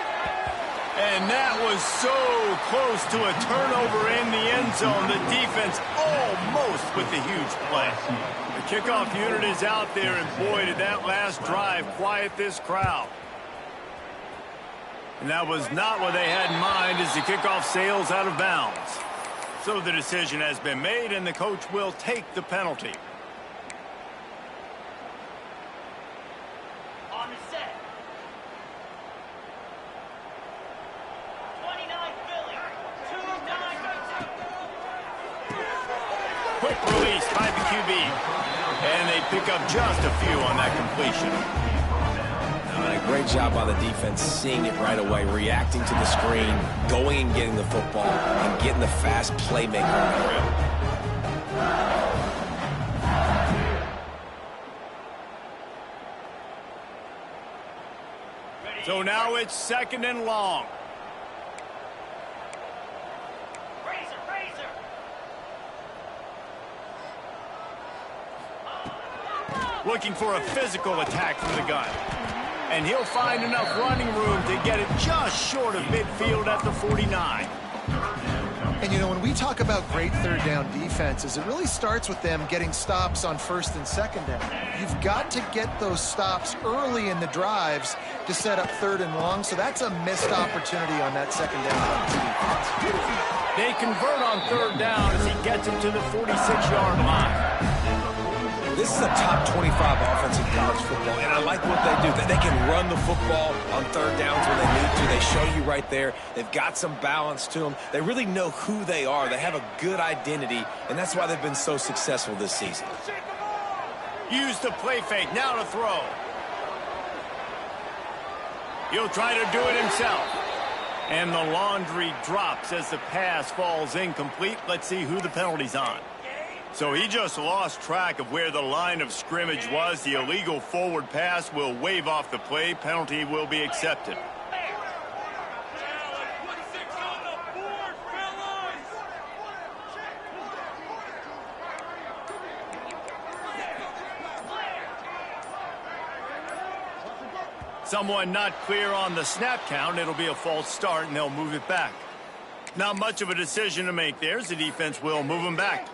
Speaker 1: And that was so close to a turnover in the end zone. The defense almost with the huge play. The kickoff unit is out there, and boy, did that last drive quiet this crowd. And that was not what they had in mind as the kickoff sails out of bounds. So the decision has been made, and the coach will take the penalty.
Speaker 6: On the set. 29 Philly. 2-9.
Speaker 1: Quick release by the QB. And they pick up just a few on that completion.
Speaker 4: And a great job by the defense, seeing it right away, reacting to the screen, going and getting the football, and getting the fast playmaker on the rim.
Speaker 1: So now it's 2nd and long. Looking for a physical attack from the gun. And he'll find enough running room to get it just short of midfield at the 49.
Speaker 3: And, you know, when we talk about great 3rd down defenses, it really starts with them getting stops on 1st and 2nd down. You've got to get those stops early in the drives to set up 3rd and long, so that's a missed opportunity on that 2nd down.
Speaker 1: They convert on 3rd down as he gets it to the 46-yard line.
Speaker 4: This is a top 25 offense in college football, and I like what they do. They can run the football on third downs when they need to. They show you right there. They've got some balance to them. They really know who they are. They have a good identity, and that's why they've been so successful this season.
Speaker 1: Use the play fake. Now to throw. He'll try to do it himself. And the laundry drops as the pass falls incomplete. Let's see who the penalty's on. So he just lost track of where the line of scrimmage was. The illegal forward pass will wave off the play. Penalty will be accepted. Someone not clear on the snap count. It'll be a false start, and they'll move it back. Not much of a decision to make there. The defense will move them back.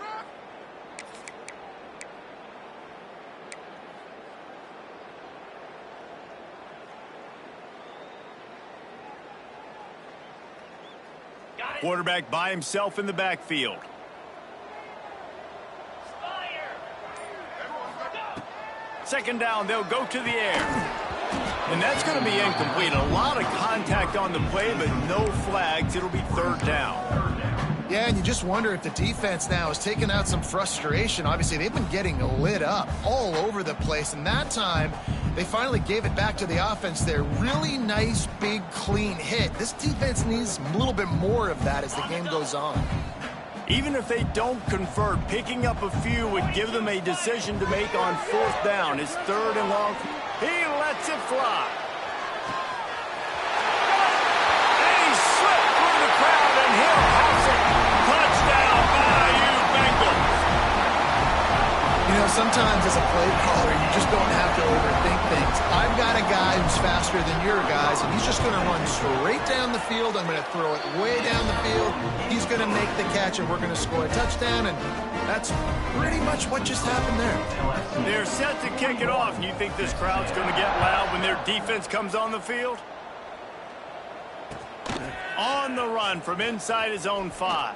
Speaker 1: Quarterback by himself in the backfield. Second down, they'll go to the air. And that's going to be incomplete. A lot of contact on the play, but no flags. It'll be third down.
Speaker 3: Yeah, and you just wonder if the defense now is taking out some frustration. Obviously, they've been getting lit up all over the place, and that time they finally gave it back to the offense there. Really nice, big, clean hit. This defense needs a little bit more of that as the game goes on.
Speaker 1: Even if they don't convert, picking up a few would give them a decision to make on fourth down. It's third and long. He lets it fly. And he slipped through the crowd, and he'll house it. Touchdown, Bayou Bengals.
Speaker 3: You know, sometimes as a play caller, you just don't have to overthink things. I've got a guy who's faster than your guys, and he's just going to run straight down the field. I'm going to throw it way down the field. He's going to make the catch, and we're going to score a touchdown, and that's pretty much what just happened there.
Speaker 1: They're set to kick it off. You think this crowd's going to get loud when their defense comes on the field? On the run from inside his own 5.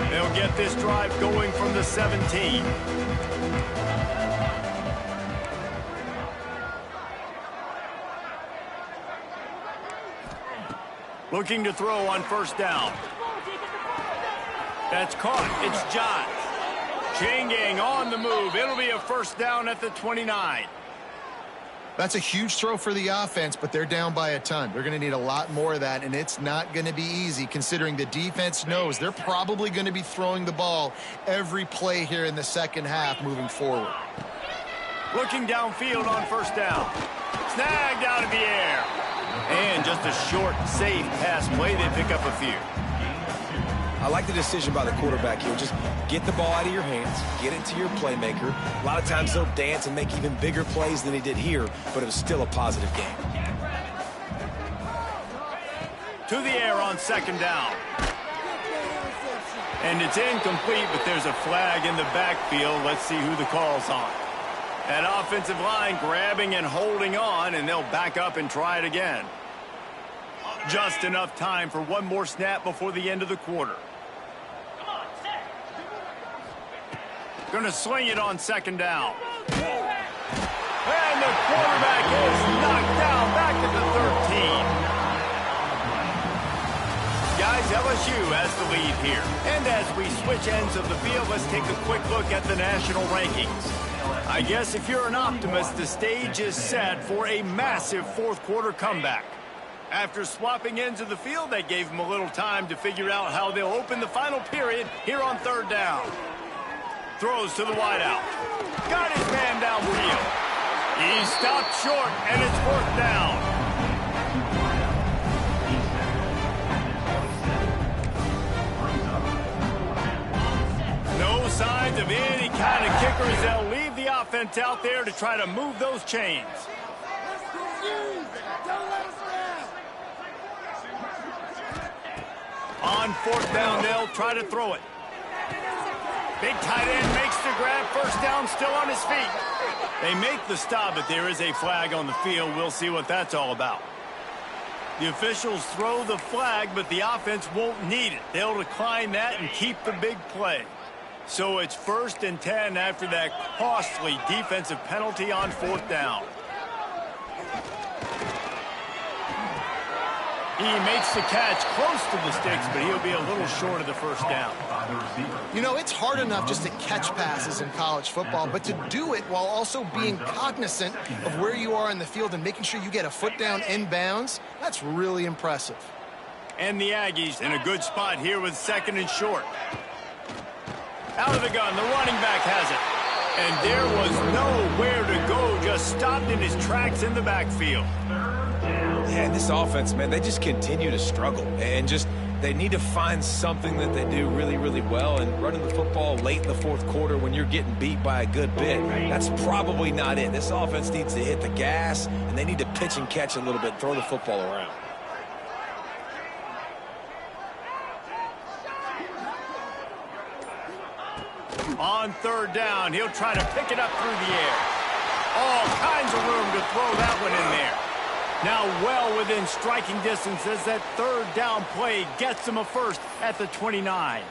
Speaker 1: They'll get this drive going from the 17. Looking to throw on first down. That's caught. It's Johns. Chain gang on the move. It'll be a first down at the 29.
Speaker 3: That's a huge throw for the offense, but they're down by a ton. They're going to need a lot more of that, and it's not going to be easy considering the defense knows they're probably going to be throwing the ball every play here in the second half moving forward.
Speaker 1: Looking downfield on first down. Snagged out of the air. And just a short, safe pass play. They pick up a few.
Speaker 4: I like the decision by the quarterback here. Just get the ball out of your hands, get it to your playmaker. A lot of times he'll dance and make even bigger plays than he did here, but it was still a positive game.
Speaker 1: To the air on second down. And it's incomplete, but there's a flag in the backfield. Let's see who the call's on. That offensive line grabbing and holding on, and they'll back up and try it again. Just enough time for one more snap before the end of the quarter. Going to sling it on second down. And the quarterback is knocked down back at the 13. Guys, LSU has the lead here. And as we switch ends of the field, let's take a quick look at the national rankings. I guess if you're an optimist, the stage is set for a massive fourth quarter comeback. After swapping ends of the field, they gave them a little time to figure out how they'll open the final period here on third down. Throws to the wideout. Got his man downfield. He stopped short, and it's fourth down. No signs of any kind of kickers. They'll leave the offense out there to try to move those chains. On fourth down, they'll try to throw it. Big tight end makes the grab. First down, still on his feet. They make the stop, but there is a flag on the field. We'll see what that's all about. The officials throw the flag, but the offense won't need it. They'll decline that and keep the big play. So it's 1st and 10 after that costly defensive penalty on 4th down. He makes the catch close to the sticks, but he'll be a little short of the 1st down.
Speaker 3: You know, it's hard enough just to catch passes in college football, but to do it while also being cognizant of where you are in the field and making sure you get a foot down inbounds, that's really impressive.
Speaker 1: And the Aggies in a good spot here with 2nd and short. Out of the gun, the running back has it. And there was nowhere to go, just stopped in his tracks in the backfield.
Speaker 4: Yeah, and this offense, man, they just continue to struggle. And just, they need to find something that they do really, really well. And running the football late in the 4th quarter when you're getting beat by a good bit, that's probably not it. This offense needs to hit the gas, and they need to pitch and catch a little bit, throw the football around.
Speaker 1: On 3rd down, he'll try to pick it up through the air. All kinds of room to throw that one in there. Now well within striking distance as that 3rd down play gets him a 1st at the 29.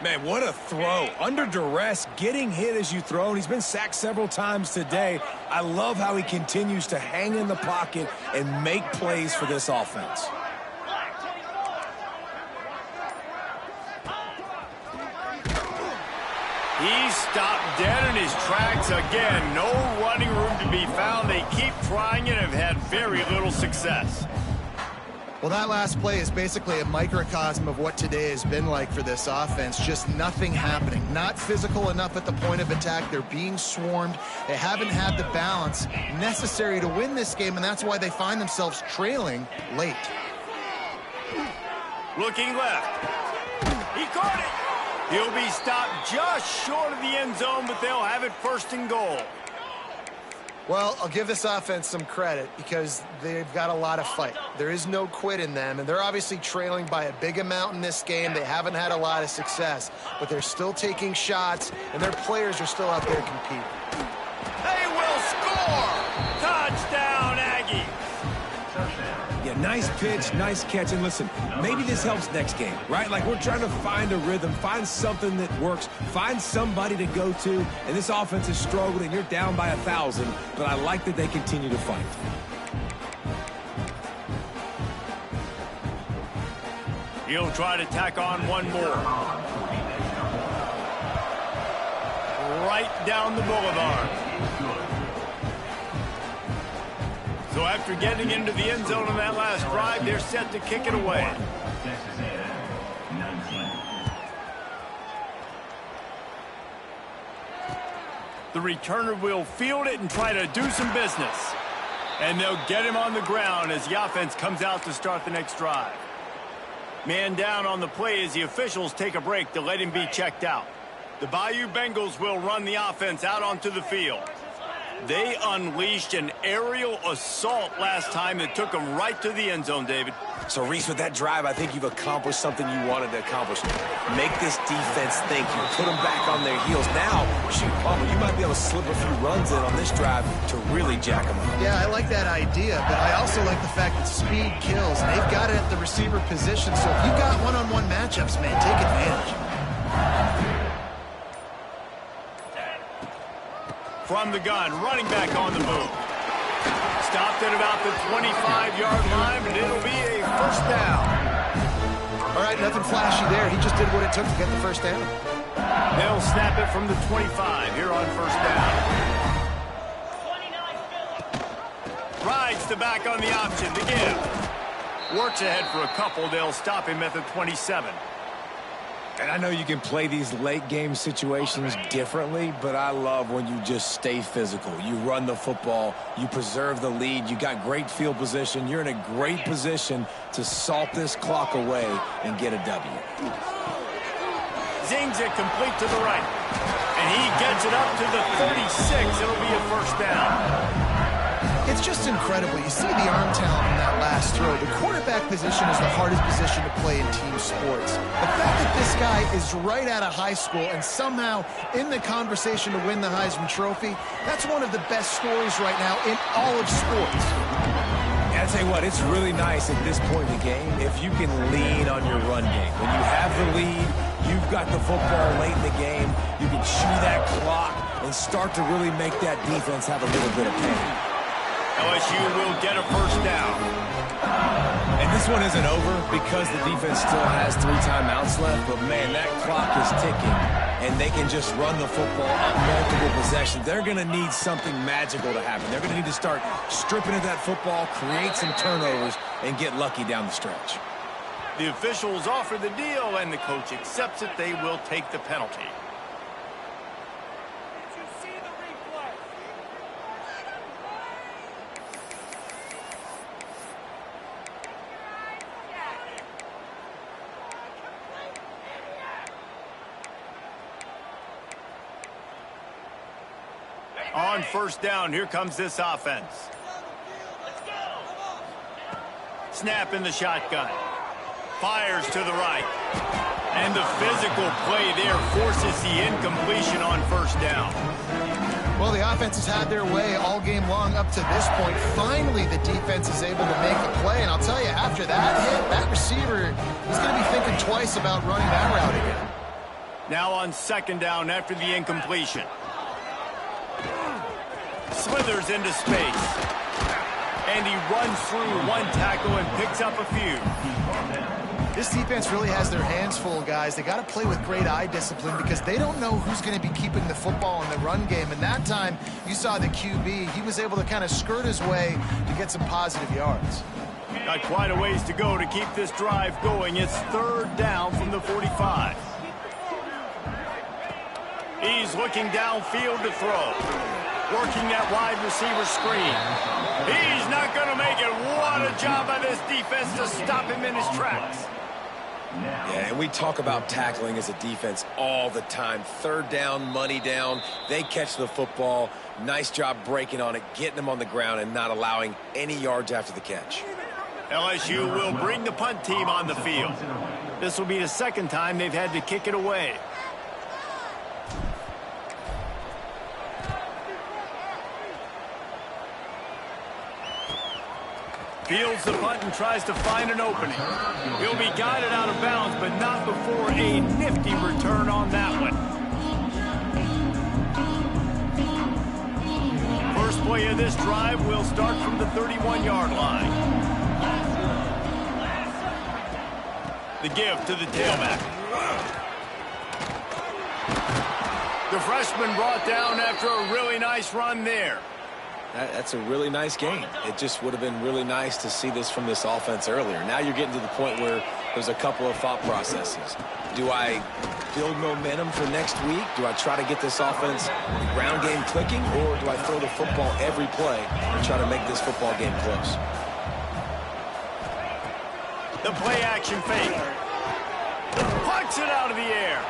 Speaker 4: Man, what a throw. Under duress, getting hit as you throw, and he's been sacked several times today. I love how he continues to hang in the pocket and make plays for this offense.
Speaker 1: He's stopped dead in his tracks again. No running room to be found. They keep trying it and have had very little success.
Speaker 3: Well, that last play is basically a microcosm of what today has been like for this offense. Just nothing happening. Not physical enough at the point of attack. They're being swarmed. They haven't had the balance necessary to win this game, and that's why they find themselves trailing late.
Speaker 1: Looking left. He caught it. He'll be stopped just short of the end zone, but they'll have it 1st and goal.
Speaker 3: Well, I'll give this offense some credit because they've got a lot of fight. There is no quit in them, and they're obviously trailing by a big amount in this game. They haven't had a lot of success, but they're still taking shots, and their players are still out there competing.
Speaker 1: They will score! Touchdown, Aggies!
Speaker 4: Yeah, nice pitch, nice catch. And listen, maybe this helps next game, right? Like, we're trying to find a rhythm, find something that works, find somebody to go to. And this offense is struggling, and you're down by 1,000, but I like that they continue to fight.
Speaker 1: He'll try to tack on one more. Right down the boulevard. So after getting into the end zone on that last drive, they're set to kick it away. The returner will field it and try to do some business. And they'll get him on the ground as the offense comes out to start the next drive. Man down on the play as the officials take a break to let him be checked out. The Bayou Bengals will run the offense out onto the field. They unleashed an aerial assault last time that took them right to the end zone, David.
Speaker 4: So, Reese, with that drive, I think you've accomplished something you wanted to accomplish. Make this defense think. You put them back on their heels. Now, shoot, Palmer, you might be able to slip a few runs in on this drive to really jack them up.
Speaker 3: Yeah, I like that idea, but I also like the fact that speed kills. They've got it at the receiver position, so if you've got one-on-one matchups, man, take advantage.
Speaker 1: From the gun, running back on the move. Stopped at about the 25-yard line, and it'll be a 1st down.
Speaker 3: All right, nothing flashy there. He just did what it took to get the 1st down.
Speaker 1: They'll snap it from the 25 here on 1st down.
Speaker 6: 29
Speaker 1: Rides the back on the option to give. Works ahead for a couple. They'll stop him at the 27.
Speaker 4: And I know you can play these late-game situations differently, but I love when you just stay physical. You run the football, you preserve the lead, you got great field position, you're in a great position to salt this clock away and get a W.
Speaker 1: Zings it complete to the right. And he gets it up to the 36. It'll be a 1st down.
Speaker 3: It's just incredible. You see the arm talent in that last throw. The quarterback position is the hardest position to play in team sports. The fact that this guy is right out of high school and somehow in the conversation to win the Heisman Trophy, that's one of the best stories right now in all of sports.
Speaker 4: I tell you what, it's really nice at this point in the game if you can lean on your run game. When you have the lead, you've got the football late in the game, you can chew that clock and start to really make that defense have a little bit of pain.
Speaker 1: LSU will get a first down.
Speaker 4: And this one isn't over because the defense still has 3 timeouts left, but man, that clock is ticking, and they can just run the football up multiple possessions. They're going to need something magical to happen. They're going to need to start stripping at that football, create some turnovers, and get lucky down the stretch.
Speaker 1: The officials offer the deal, and the coach accepts it. They will take the penalty. On first down, here comes this offense. Snap in the shotgun. Fires to the right. And the physical play there forces the incompletion on first down.
Speaker 3: Well, the offense has had their way all game long up to this point. Finally, the defense is able to make a play. And I'll tell you, after that hit, that receiver is going to be thinking twice about running that route again.
Speaker 1: Now on second down after the incompletion. Slithers into space. And he runs through one tackle and picks up a few.
Speaker 3: This defense really has their hands full, guys. They got to play with great eye discipline because they don't know who's going to be keeping the football in the run game. And that time, you saw the QB. He was able to kind of skirt his way to get some positive yards.
Speaker 1: Got quite a ways to go to keep this drive going. It's third down from the 45. He's looking downfield to throw. Working that wide receiver screen. He's not going to make it. What a job by this defense to stop him in his tracks.
Speaker 4: Yeah, and we talk about tackling as a defense all the time. Third down, money down. They catch the football. Nice job breaking on it, getting them on the ground, and not allowing any yards after the catch.
Speaker 1: LSU will bring the punt team on the field. This will be the second time they've had to kick it away. Fields the punt and tries to find an opening. He'll be guided out of bounds, but not before a nifty return on that one. First play of this drive will start from the 31-yard line. The give to the tailback. The freshman brought down after a really nice run there.
Speaker 4: That's a really nice game. It just would have been really nice to see this from this offense earlier. Now you're getting to the point where there's a couple of thought processes. Do I build momentum for next week? Do I try to get this offense ground game clicking? Or do I throw the football every play and try to make this football game close?
Speaker 1: The play action fake. Pucks it out of the air.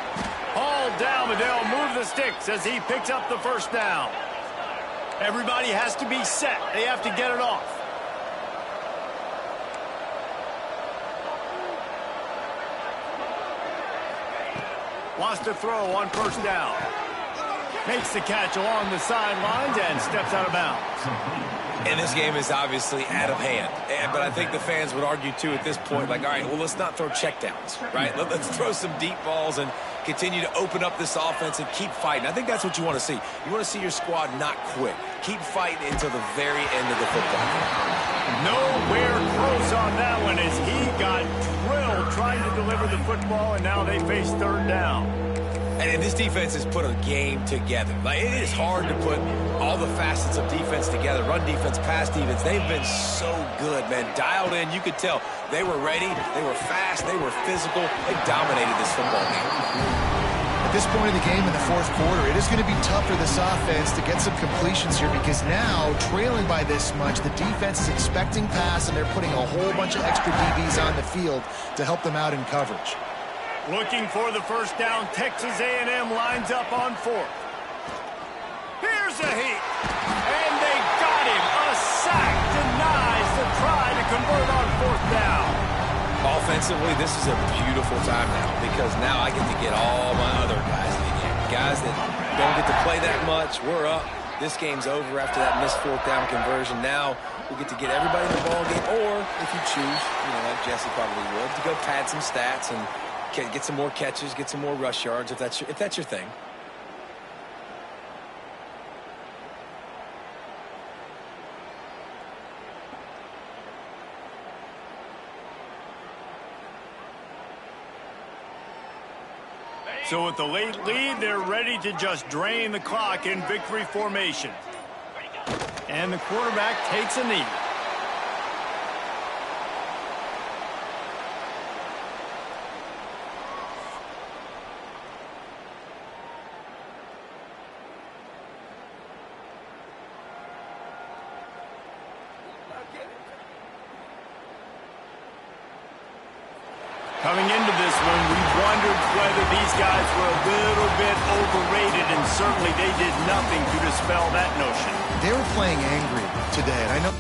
Speaker 1: Hauled down, but they'll move the sticks as he picks up the first down. Everybody has to be set. They have to get it off. Wants to throw on first down. Makes the catch along the sidelines and steps out of bounds.
Speaker 4: And this game is obviously out of hand. But I think the fans would argue, too, at this point, like, all right, well, let's not throw checkdowns, right? Let's throw some deep balls and continue to open up this offense and keep fighting. I think that's what you want to see. You want to see your squad not quit. Keep fighting until the very end of the football game.
Speaker 1: Nowhere close on that one as he got drilled trying to deliver the football, and now they face third down.
Speaker 4: And this defense has put a game together. Like, it is hard to put all the facets of defense together. Run defense, pass defense. They've been so good, man. Dialed in. You could tell they were ready. They were fast. They were physical. They dominated this football game.
Speaker 3: At this point in the game in the fourth quarter, it is going to be tough for this offense to get some completions here because now, trailing by this much, the defense is expecting pass, and they're putting a whole bunch of extra DBs on the field to help them out in coverage.
Speaker 1: Looking for the first down, Texas A&M lines up on fourth. Here's a heat, and they got him. A sack denies the try to convert on fourth down.
Speaker 4: Offensively, this is a beautiful time now because now I get to get all my other guys in the game. Guys that don't get to play that much, we're up. this game's over after that missed fourth down conversion. Now we'll get to get everybody in the ball game, or if you choose, like Jesse probably would, to go pad some stats and get some more catches, get some more rush yards if that's your thing.
Speaker 1: So with the late lead, they're ready to just drain the clock in victory formation. And the quarterback takes a knee. Coming into this one, we wondered whether these guys were a little bit overrated, and certainly they did nothing to dispel that notion.
Speaker 3: They were playing angry today, and I know